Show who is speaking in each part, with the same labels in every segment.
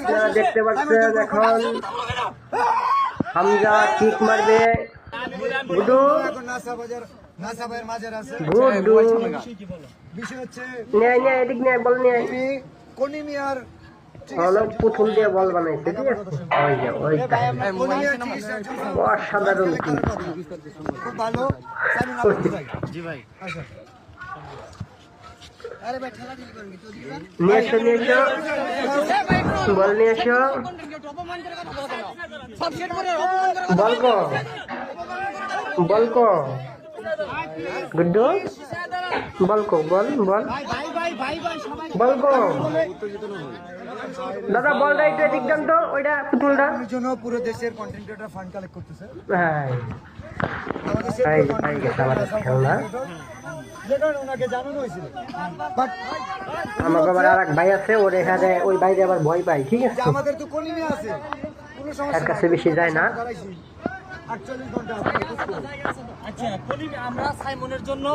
Speaker 1: আপনারা দেখতে পাচ্ছেন এখন হামজা কিক মারবে। গুডু গুডু নেয় নেয় এদিক নেয় বল নেয় অনেক পুতুল দিয়ে বল বানাইছে। ঠিক আছে অসাধারণ
Speaker 2: খুব ভালো। জি ভাই
Speaker 1: নিয়ে এসো নিয়ে এসো বল নিয়ে এসো বল কো বল কো গুড্ডু বল কো বল বল বল কো দাদা বলটা একটু এদিক দেন তো ওইটা পুতুলটা
Speaker 2: জন্য পুরো দেশের কন্টেন্ট ক্রিয়েটর ফান্ড কালেক্ট করতেছে।
Speaker 1: হ্যাঁ খেলনা আমাকে আবার আর এক ভাই আছে ওর এখানে ওই বাইরে আবার ভয় পাই। ঠিক আছে
Speaker 2: আমাদের তো কলিমে আছে
Speaker 1: এর কাছে বেশি যায় না।
Speaker 2: 48 ঘন্টা
Speaker 3: আচ্ছা কলিমে আমরা সাইমনের জন্য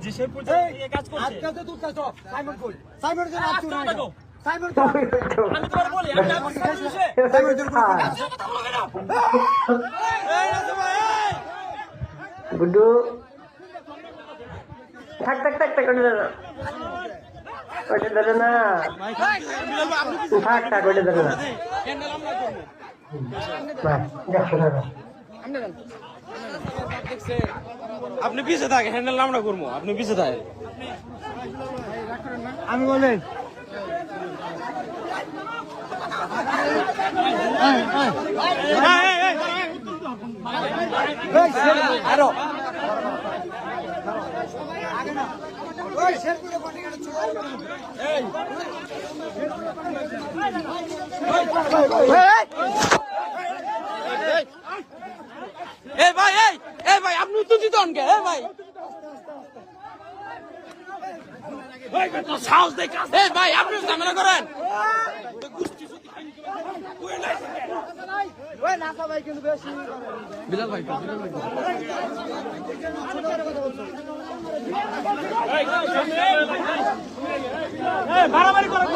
Speaker 3: যে সেই পর্যন্ত কাজ করছে
Speaker 2: আজকাল তো তুলতাছ সাইমন কই সাইমনের জন্য আপনি না সাইমন
Speaker 3: আমি তোমার বলি আমি আপনার সাথে মিশে
Speaker 2: সাইমনের জন্য
Speaker 1: গুড্ডু থাক থাক থাক থাক ওটা ধরো ওটা ধরো না থাক থাক ওটা ধরো না দেখো ধরো
Speaker 3: আপনি পিছে থাকে হ্যান্ডেল আমরা করবো আপনি পিছে থাকে
Speaker 2: আমি বলেন
Speaker 3: আরো
Speaker 2: ওই শেরপুরে কন্টেন্ট
Speaker 3: এই ভাই এই ভাই আপনি উত্তর দিতে অনকে এই ভাই সাহস দেখ এই ভাই আপনি ঝামেলা করেন
Speaker 2: ওই নাসা ভাই কিন্তু বেশি
Speaker 3: বিলাল ভাই বাড়াবাড়ি করে